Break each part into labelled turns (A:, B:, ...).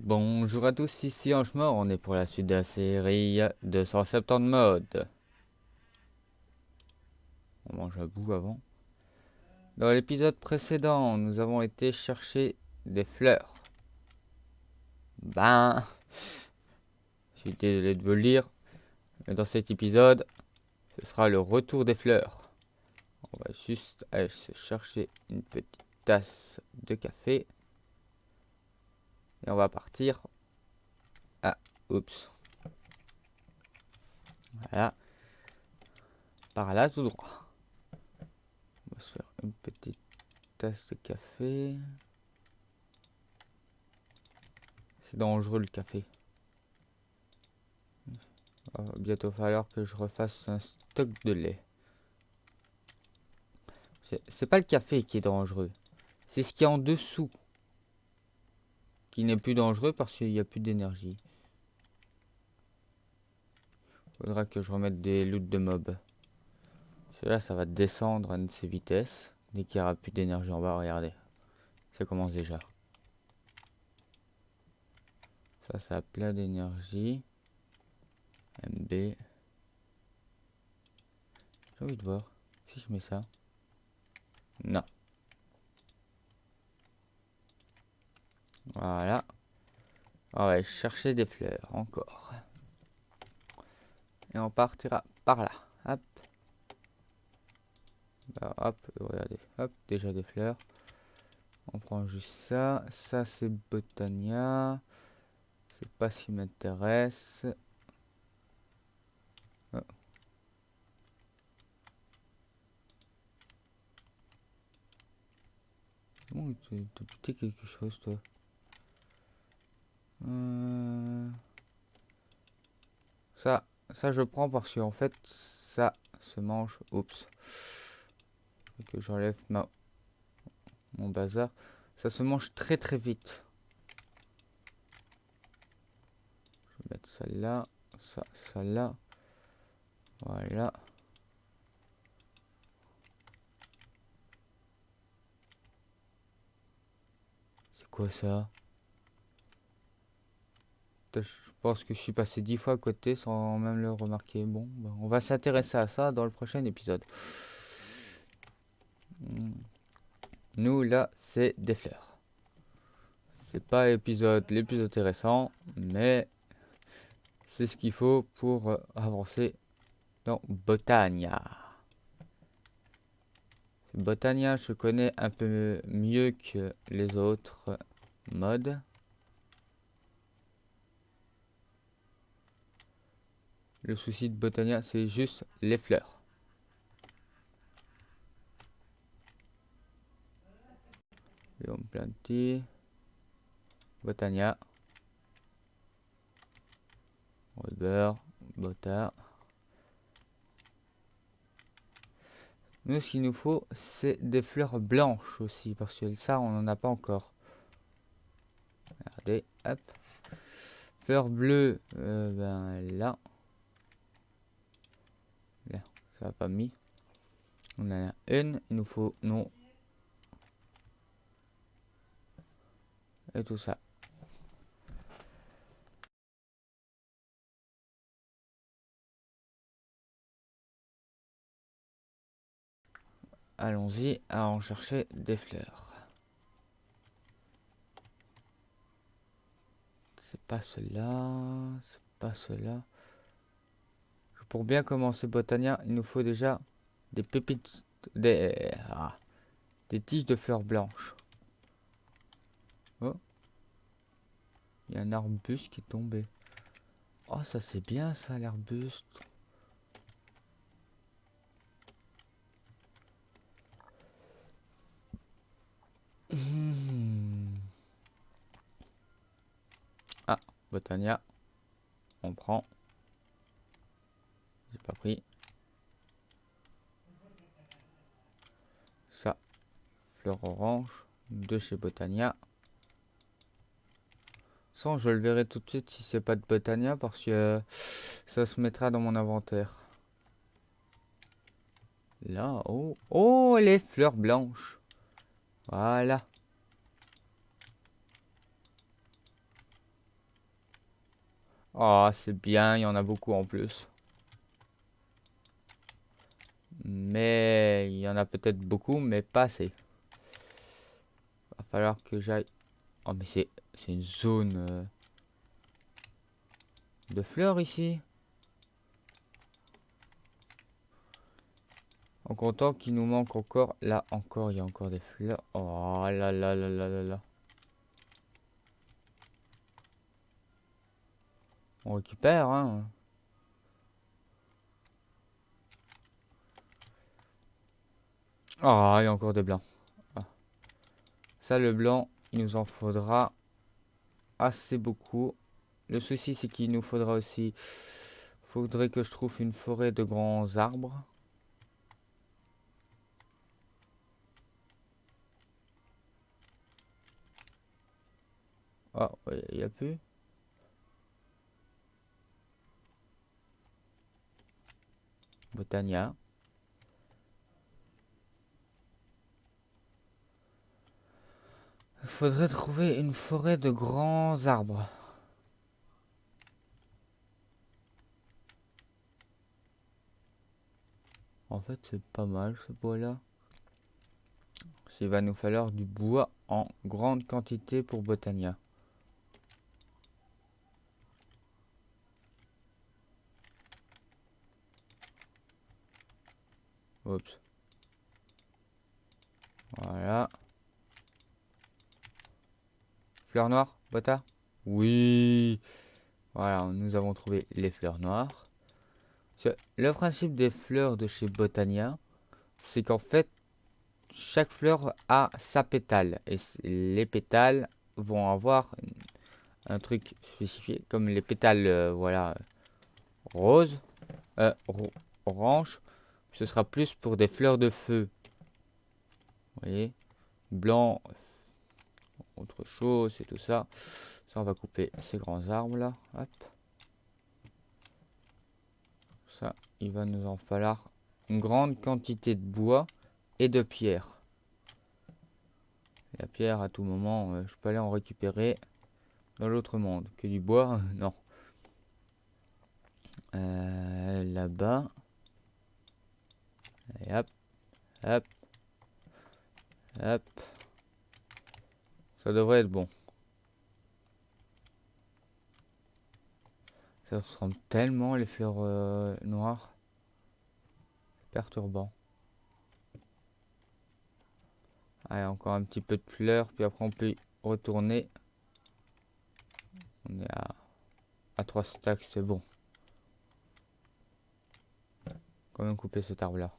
A: Bonjour à tous, ici Anchemort, on est pour la suite de la série 270 modes. On mange un bout avant. Dans l'épisode précédent, nous avons été chercher des fleurs. Je suis désolé de vous le dire, mais dans cet épisode, ce sera le retour des fleurs. On va juste aller se chercher une petite tasse de café. Et on va partir. Ah, oups. Voilà. Par là, tout droit. On va se faire une petite tasse de café. C'est dangereux le café. Va bientôt falloir que je refasse un stock de lait. C'est pas le café qui est dangereux. C'est ce qu'il y a en dessous qui n'est plus dangereux parce qu'il n'y a plus d'énergie. Faudra que je remette des loots de mobs. Celui-là, ça va descendre à une de ses vitesses. Dès qu'il n'y aura plus d'énergie en bas, regardez. Ça commence déjà. Ça a plein d'énergie. MB. J'ai envie de voir si je mets ça. Non. Voilà. On va chercher des fleurs encore. Et on partira par là. Hop. Bah, hop, regardez. Hop, déjà des fleurs. On prend juste ça. Ça, c'est Botania. C'est pas ce qui m'intéresse. Oh. Bon, t'as buté quelque chose, toi. Ça, je prends parce qu'en fait, ça se mange. Oups. Faut que j'enlève mon bazar. Ça se mange très très vite. Je vais mettre ça là. Ça là. Voilà. C'est quoi ça? Je pense que je suis passé 10 fois à côté sans même le remarquer. Bon, bah, on va s'intéresser à ça dans le prochain épisode. Nous, là, c'est des fleurs. C'est pas l'épisode intéressant, mais c'est ce qu'il faut pour avancer dans Botania. Botania, je connais un peu mieux que les autres modes. Le souci de Botania, c'est juste les fleurs. Et on planter. Botania. Weber. Bota. Nous, ce qu'il nous faut, c'est des fleurs blanches aussi, parce que ça, on n'en a pas encore. Regardez, hop. Fleurs bleues, ben là. Là, ça va pas mis. On en a une, il nous faut non. Et tout ça. Allons-y à en chercher des fleurs. C'est pas cela, c'est pas cela. Pour bien commencer Botania, il nous faut déjà des pépites, des tiges de fleurs blanches. Oh, il y a un arbuste qui est tombé. Oh, ça c'est bien ça, l'arbuste. Ah, Botania, on prend. J'ai pas pris. Ça, fleur orange, de chez Botania. Sans, je le verrai tout de suite si c'est pas de Botania parce que ça se mettra dans mon inventaire. Là, oh, oh, les fleurs blanches. Voilà. Oh, c'est bien, il y en a beaucoup en plus. Mais il y en a peut-être beaucoup, mais pas assez. Va falloir que j'aille... Oh, mais c'est une zone de fleurs ici. En comptant qu'il nous manque encore... Là, encore, il y a encore des fleurs. Oh là là là là là là. On récupère, hein. Ah, il y a encore des blancs. Ah. Ça, le blanc, il nous en faudra assez beaucoup. Le souci, c'est qu'il nous faudra aussi... Faudrait que je trouve une forêt de grands arbres. Ah, il n'y a plus. Botania. Il faudrait trouver une forêt de grands arbres. En fait, c'est pas mal ce bois-là. Il va nous falloir du bois en grande quantité pour Botania. Oups. Voilà. Fleurs noires, Bota? Oui. Voilà, nous avons trouvé les fleurs noires. Le principe des fleurs de chez Botania, c'est qu'en fait, chaque fleur a sa pétale. Et les pétales vont avoir un truc spécifique, comme les pétales, voilà, roses, orange. Ce sera plus pour des fleurs de feu. Vous voyez? Blanc, autre chose et tout ça. Ça, on va couper ces grands arbres là. Hop. Ça, il va nous en falloir une grande quantité de bois et de pierre. La pierre, à tout moment, je peux aller en récupérer dans l'autre monde. Que du bois, non. Là-bas. Et hop, hop, hop. Ça devrait être bon. Ça se ressemble tellement les fleurs noires. Perturbant. Allez, encore un petit peu de fleurs, puis après on peut y retourner. On est à 3 stacks, c'est bon. Quand même couper cet arbre là.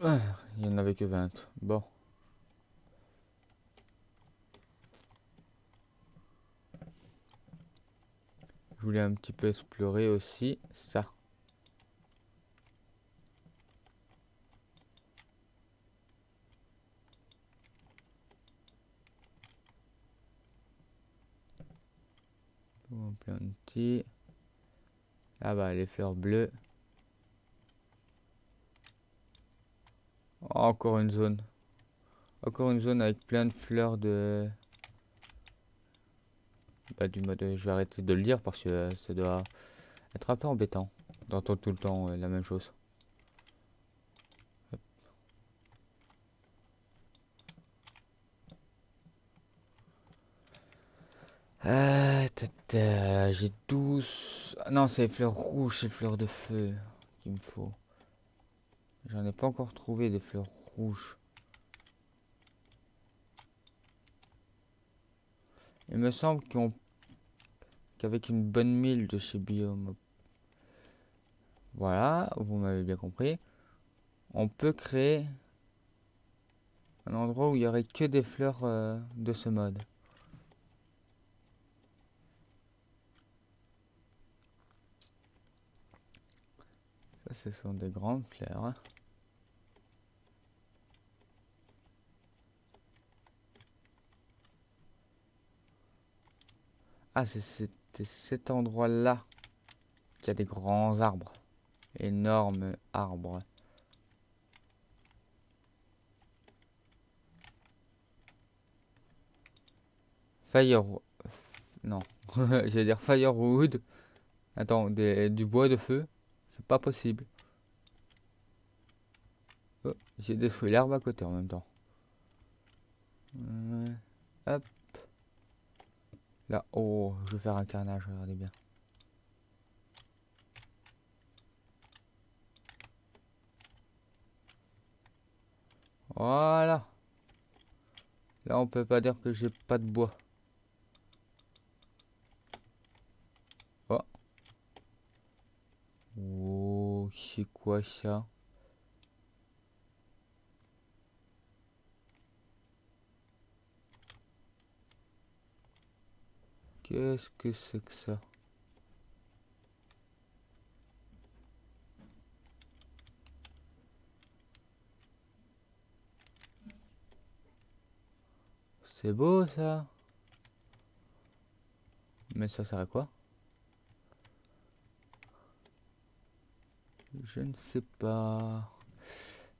A: Ah, il n'y en avait que 20. Bon. Je voulais un petit peu explorer aussi ça. On planter. Ah bah les fleurs bleues. Oh, encore une zone. Encore une zone avec plein de fleurs de... Bah du mode... Je vais arrêter de le dire parce que ça doit être un peu embêtant d'entendre tout le temps la même chose. J'ai 12... Ah non, c'est les fleurs rouges, c'est les fleurs de feu qu'il me faut. J'en ai pas encore trouvé des fleurs rouges. Il me semble qu'avec une bonne mille de chez Biome, voilà, vous m'avez bien compris, on peut créer un endroit où il y aurait que des fleurs de ce mode. Ça, ce sont des grandes fleurs, hein. Ah, c'était cet endroit-là qui a des grands arbres. Énormes arbres. Fire... Non. J'allais dire firewood. Attends, du bois de feu. C'est pas possible. Oh, j'ai détruit l'herbe à côté en même temps. Hop. Là, oh, je vais faire un carnage, regardez bien. Voilà. Là, on peut pas dire que j'ai pas de bois. Oh. Oh, c'est quoi ça? Qu'est-ce que c'est que ça? C'est beau ça. Mais ça sert à quoi? Je ne sais pas.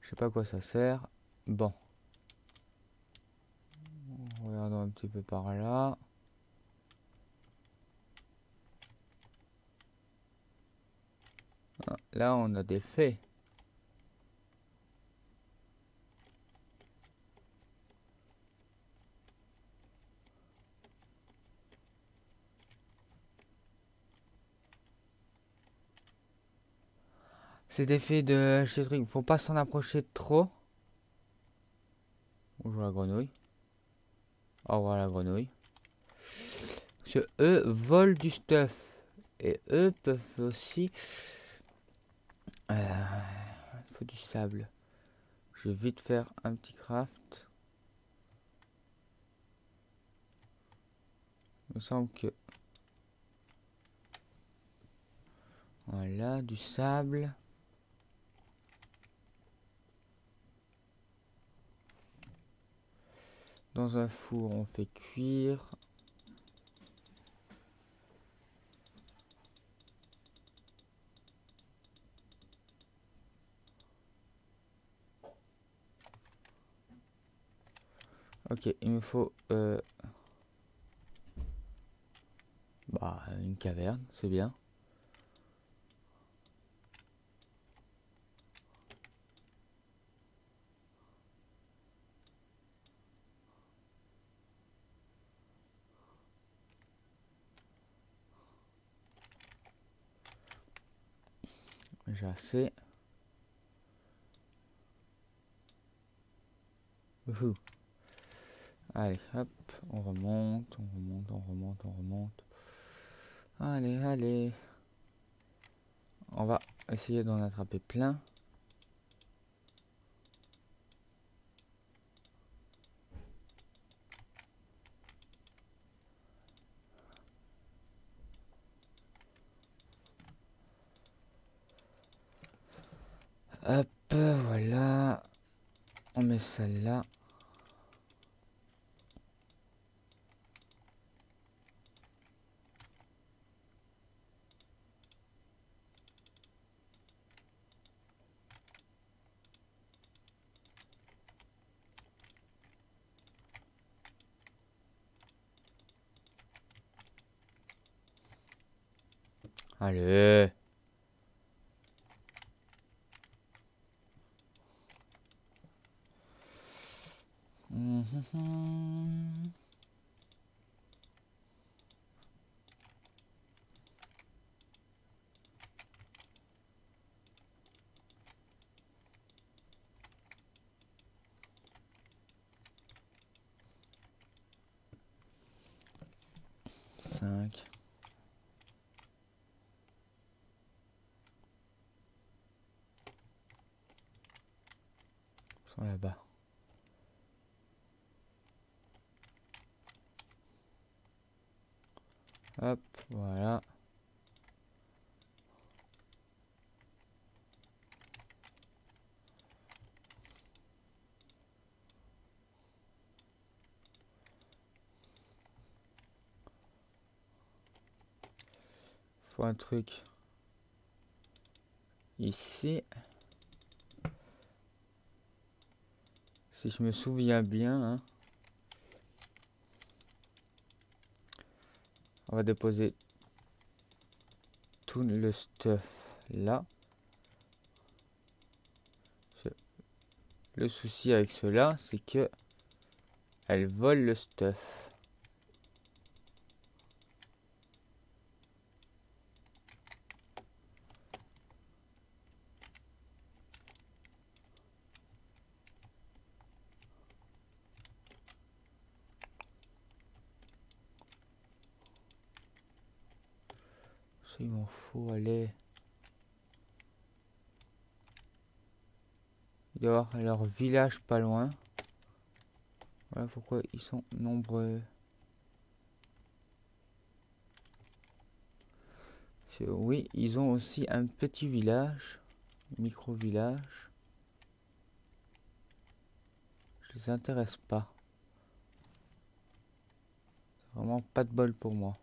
A: Je sais pas à quoi ça sert. Bon. Regardons un petit peu par là. Ah, là, on a des faits. C'est des faits de chez truc. Faut pas s'en approcher trop. Bonjour la grenouille. Au revoir la grenouille. Parce que eux volent du stuff. Et eux peuvent aussi... Il faut du sable. Je vais vite faire un petit craft. Il me semble que... Voilà, du sable. Dans un four, on fait cuire. Ok, il me faut une caverne, c'est bien. J'ai assez. Wouhou. Allez, hop, on remonte, on remonte, on remonte, on remonte. Allez, allez. On va essayer d'en attraper plein. Hop, voilà. On met celle-là. Allez. Mhm. 5. Ils sont là-bas. Hop, voilà. Faut un truc ici. Si je me souviens bien, hein. On va déposer tout le stuff là. Le souci avec cela, c'est que elles volent le stuff. Il m'en faut aller. Il doit y avoir leur village pas loin. Voilà pourquoi ils sont nombreux. Oui, ils ont aussi un petit village. Micro-village. Je les intéresse pas. C'est vraiment pas de bol pour moi.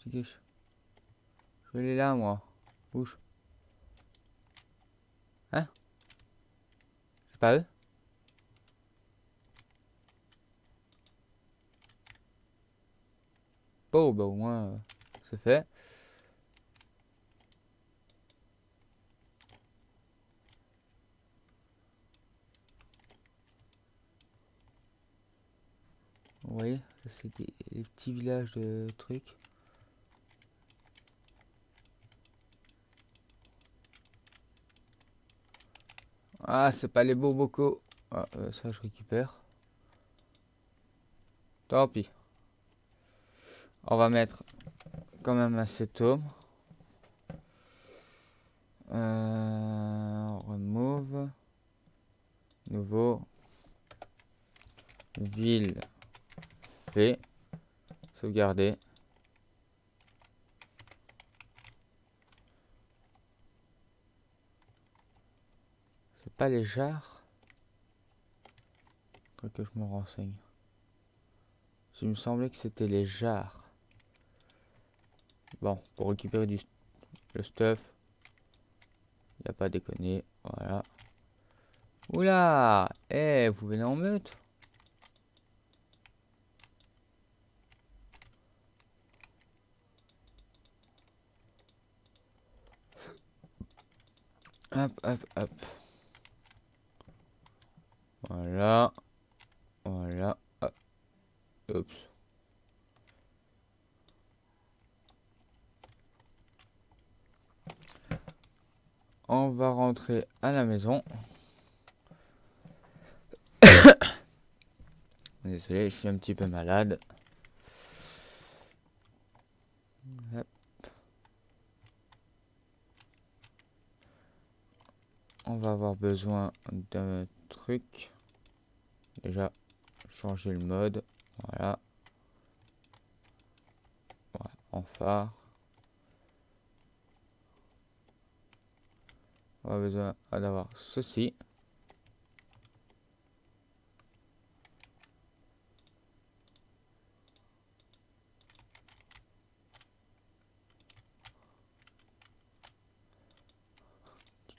A: Dégage. Je vais aller là, moi. Bouge. Hein? C'est pas eux? Bon, bah au moins, c'est fait. Vous voyez, c'est des petits villages de trucs. Ah, c'est pas les beaux bocaux. Ah, ça, je récupère. Tant pis. On va mettre quand même un cetome. Remove. Nouveau. Ville. Fait. Sauvegarder. C'est pas les jarres. Faut que je me renseigne. Il me semblait que c'était les jarres. Bon, pour récupérer le stuff. Il n'y a pas déconné. Voilà. Oula! Eh, vous venez en meute? Hop. Voilà. Voilà. Hop. Oups. On va rentrer à la maison. Désolé, je suis un petit peu malade. Hop. On va avoir besoin d'un truc. Déjà, changer le mode. Voilà. En phare. On va besoin d'avoir ceci.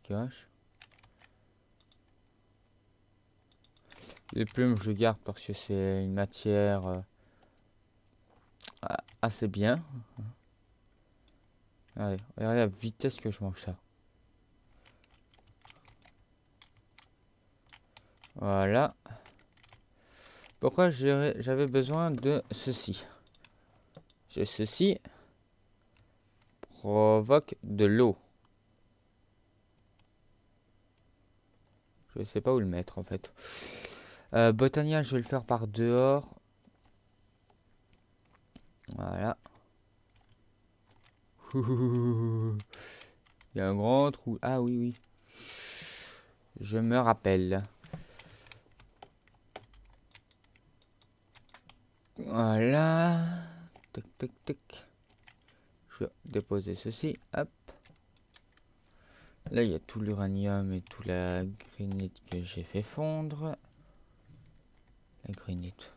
A: Cache. Les plumes, je garde parce que c'est une matière assez bien. Allez, regardez la vitesse que je mange ça. Voilà. Pourquoi j'avais besoin de ceci? Ceci provoque de l'eau. Je sais pas où le mettre en fait. Botania, je vais le faire par dehors. Voilà. Il y a un grand trou. Ah oui. Je me rappelle. Voilà. Tac. Je vais déposer ceci. Hop. Là, il y a tout l'uranium et tout la granite que j'ai fait fondre. La granite.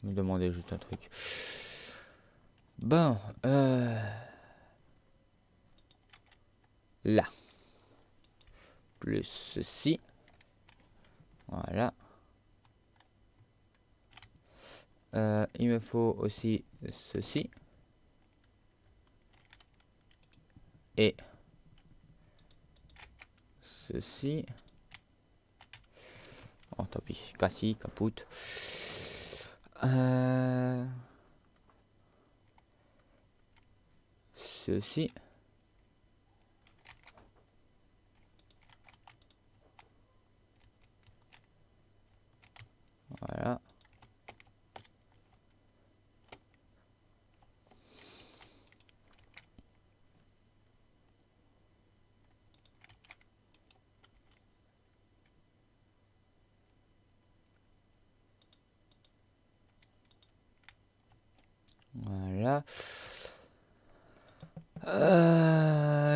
A: me demandais juste un truc. Bon, là. Plus ceci. Voilà. Il me faut aussi ceci. Et ceci. Oh, tant pis. Cassis, capoute. Ceci. Voilà. Voilà.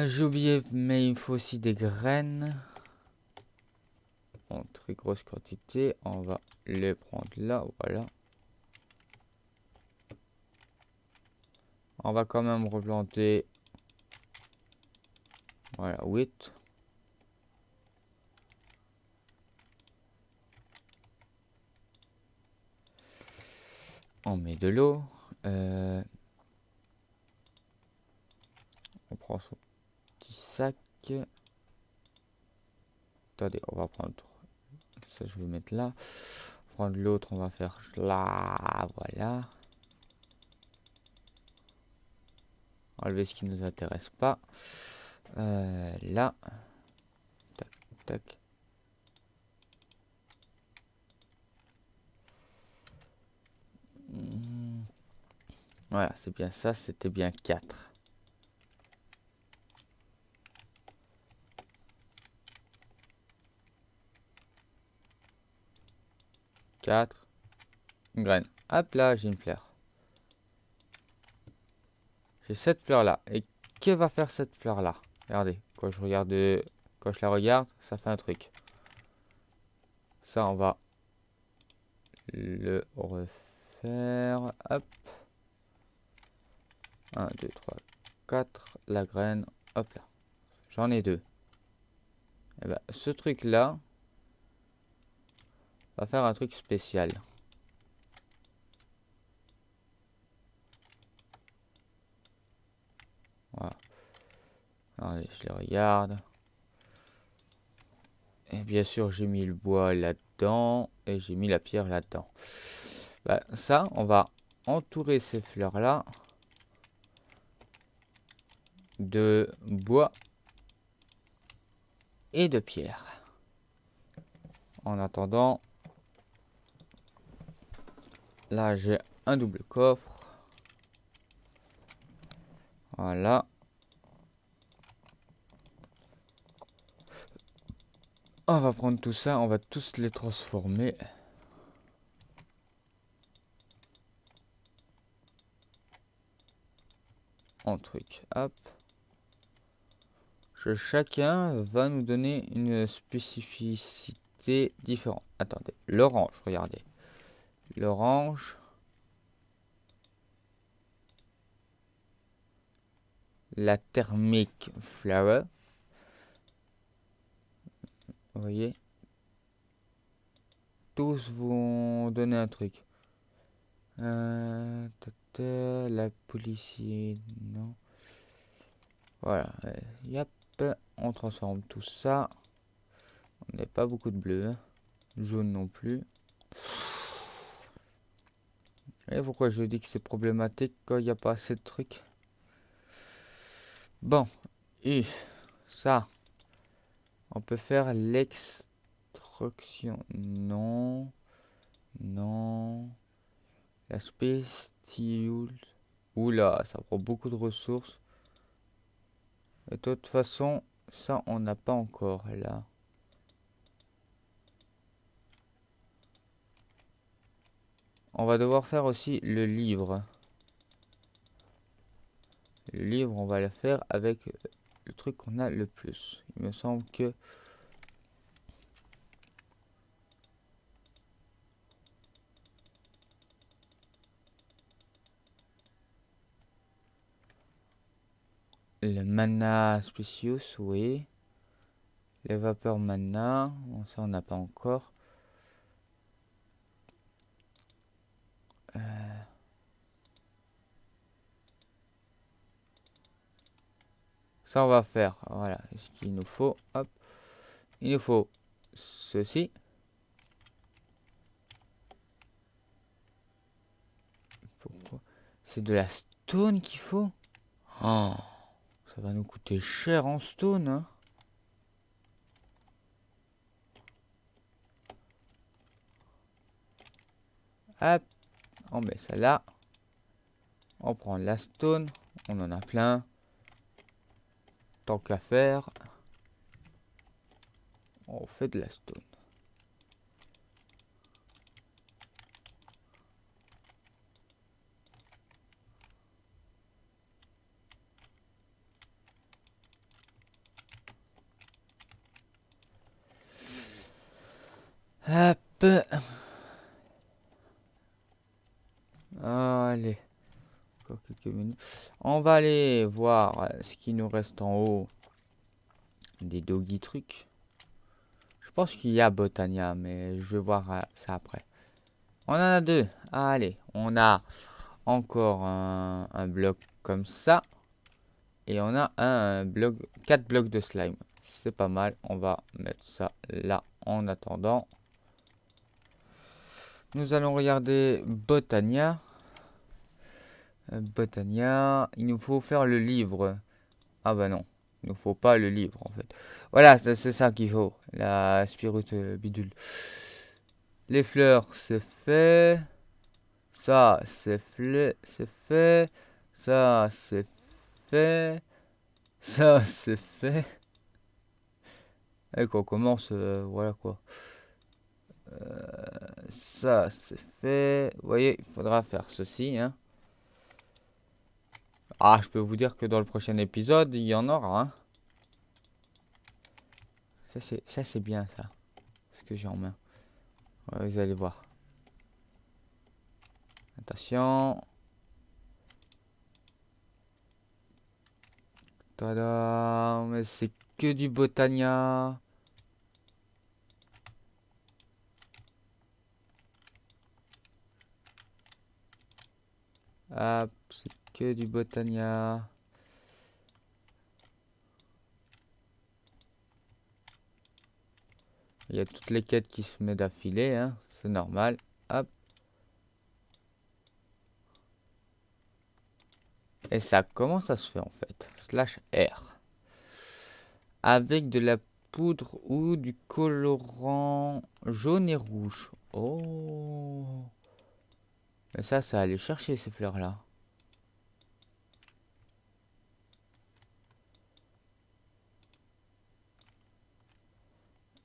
A: J'ai oublié, mais il faut aussi des graines. En très grosse quantité. On va les prendre là. Voilà. On va quand même replanter. Voilà, 8. On met de l'eau. On prend son petit sac. Attendez, on va prendre ça, je vais mettre là. Prendre l'autre, on va faire là. Voilà. Enlever ce qui nous intéresse pas. Là. Tac, tac. Voilà, c'est bien ça, c'était bien 4. Une graine. Hop là, j'ai une fleur. J'ai cette fleur là. Et que va faire cette fleur là? Regardez, quand je la regarde, ça fait un truc. Ça, on va le refaire. Hop. 1, 2, 3, 4. La graine. Hop là. J'en ai 2. Et ben, ce truc là va faire un truc spécial. Voilà. Allez, je les regarde. Et bien sûr, j'ai mis le bois là-dedans. Et j'ai mis la pierre là-dedans. Bah, ça, on va entourer ces fleurs-là de bois et de pierre. En attendant, là, j'ai un double coffre. Voilà. On va prendre tout ça, on va tous les transformer. En truc. Hop. Chacun va nous donner une spécificité différente. Attendez. L'orange, regardez. L'orange. La thermic flower. Vous voyez? Tous vont donner un truc. La policier, non. Voilà. Yep. On transforme tout ça. On n'a pas beaucoup de bleu. Hein. Jaune non plus. Et pourquoi je dis que c'est problématique quand il n'y a pas assez de trucs? Bon. Et ça. On peut faire l'extraction. Non. Non. La spéciule. Oula, ça prend beaucoup de ressources. Et de toute façon, ça, on n'a pas encore là. On va devoir faire aussi le livre. Le livre, on va le faire avec le truc qu'on a le plus. Il me semble que... Le mana spécius, oui. Les vapeurs mana, bon, ça on n'a pas encore. Ça on va faire, voilà, ce qu'il nous faut, hop. Il nous faut ceci. Pourquoi? C'est de la stone qu'il faut? Oh, ça va nous coûter cher en stone, hein. Hop, on met ça là. On prend la stone, on en a plein. Tant qu'à faire, on fait de la stone. Hop. Allez. Encore quelques minutes. On va aller voir ce qui nous reste en haut. Des doggy trucs. Je pense qu'il y a Botania, mais je vais voir ça après. On en a deux. Allez, on a encore un bloc comme ça. Et on a un bloc, 4 blocs de slime. C'est pas mal. On va mettre ça là en attendant. Nous allons regarder Botania. Botania. Il nous faut faire le livre. Ah bah non. Il nous faut pas le livre en fait. Voilà, c'est ça qu'il faut. La spirute bidule. Les fleurs, c'est fait. Ça, c'est fait. Ça, c'est fait. Ça, c'est fait. Et qu'on commence, voilà quoi. Ça, c'est fait. Vous voyez, il faudra faire ceci. Hein. Ah, je peux vous dire que dans le prochain épisode, il y en aura. Hein. Ça, c'est bien ça. Ce que j'ai en main. Ouais, vous allez voir. Attention. Tada, mais c'est que du Botania. Hop, c'est que du Botania. Il y a toutes les quêtes qui se mettent d'affilée, hein. C'est normal. Hop. Et ça, comment ça se fait en fait? Slash R. Avec de la poudre ou du colorant jaune et rouge. Oh. Mais ça allait chercher ces fleurs-là.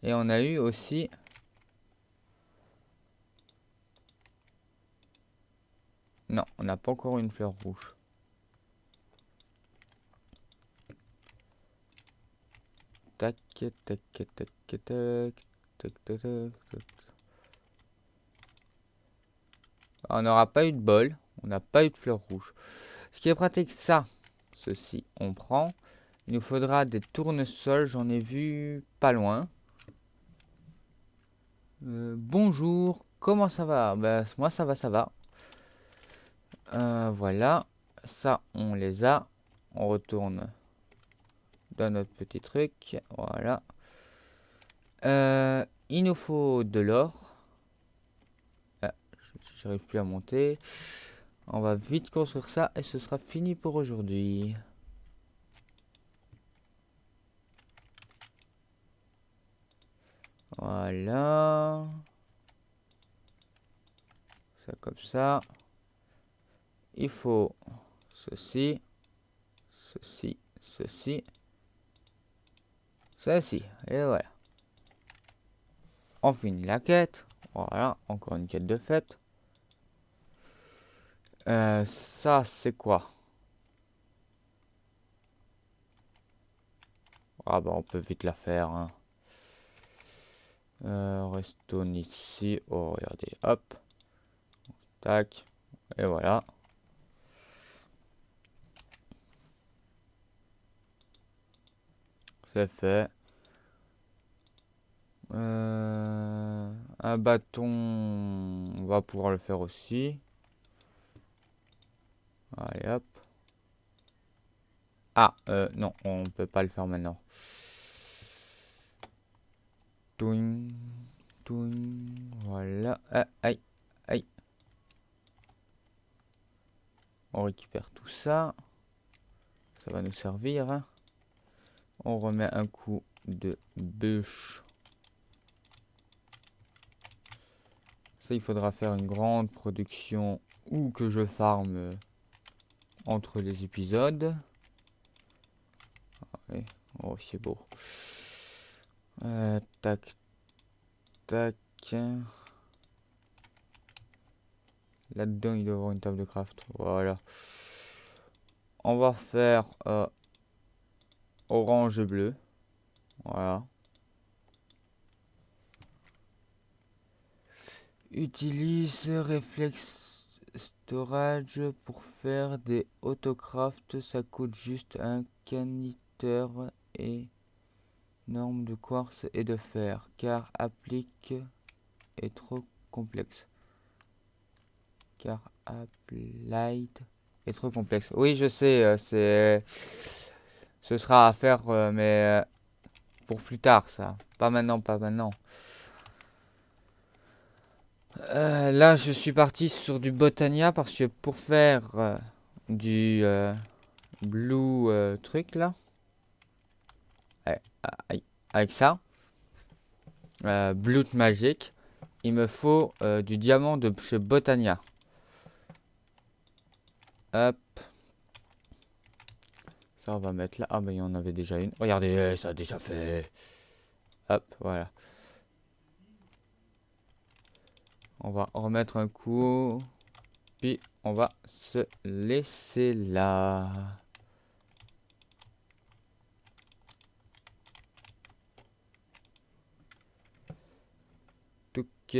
A: Et on a eu aussi... Non, on n'a pas encore une fleur rouge. Tac, tac, tac, tac, tac, tac, tac, tac, tac. On n'aura pas eu de bol. On n'a pas eu de fleur rouge. Ce qui est pratique, ça. Ceci, on prend. Il nous faudra des tournesols. J'en ai vu pas loin. Bonjour. Comment ça va? Bah, moi, ça va, ça va. Voilà. Ça, on les a. On retourne dans notre petit truc. Voilà. Il nous faut de l'or. Ah, j'arrive plus à monter. On va vite construire ça et ce sera fini pour aujourd'hui. Voilà. Ça comme ça. Il faut ceci, ceci, ceci, ceci. Et voilà. On finit la quête. Voilà, encore une quête de fête. Ça, c'est quoi? Ah bah on peut vite la faire. Hein. Restons ici. Oh, regardez. Hop. Tac. Et voilà. c'est fait. Un bâton, on va pouvoir le faire aussi. Allez hop. Ah, non, on peut pas le faire maintenant. Touing, touing, voilà. Ah, aïe, aïe. On récupère tout ça. Ça va nous servir, hein. On remet un coup de bûche. Ça, il faudra faire une grande production ou que je farme entre les épisodes. Ouais. Oh, c'est beau. Tac, tac. Là-dedans, il doit y avoir une table de craft. Voilà. On va faire orange et bleu. Voilà. Utilise Reflex Storage pour faire des autocrafts. Ça coûte juste un caniteur et norme de quartz et de fer. Car applique est trop complexe. Car applied est trop complexe. Oui, je sais, ce sera à faire, mais pour plus tard, ça. Pas maintenant, pas maintenant. Là, je suis parti sur du Botania parce que pour faire du blue truc là, avec ça, blue magic, il me faut du diamant de chez Botania. Hop. Ça, on va mettre là. Ah, mais il y en avait déjà une. Regardez, ça a déjà fait. Hop, voilà. On va remettre un coup. Puis, on va se laisser là. Touc.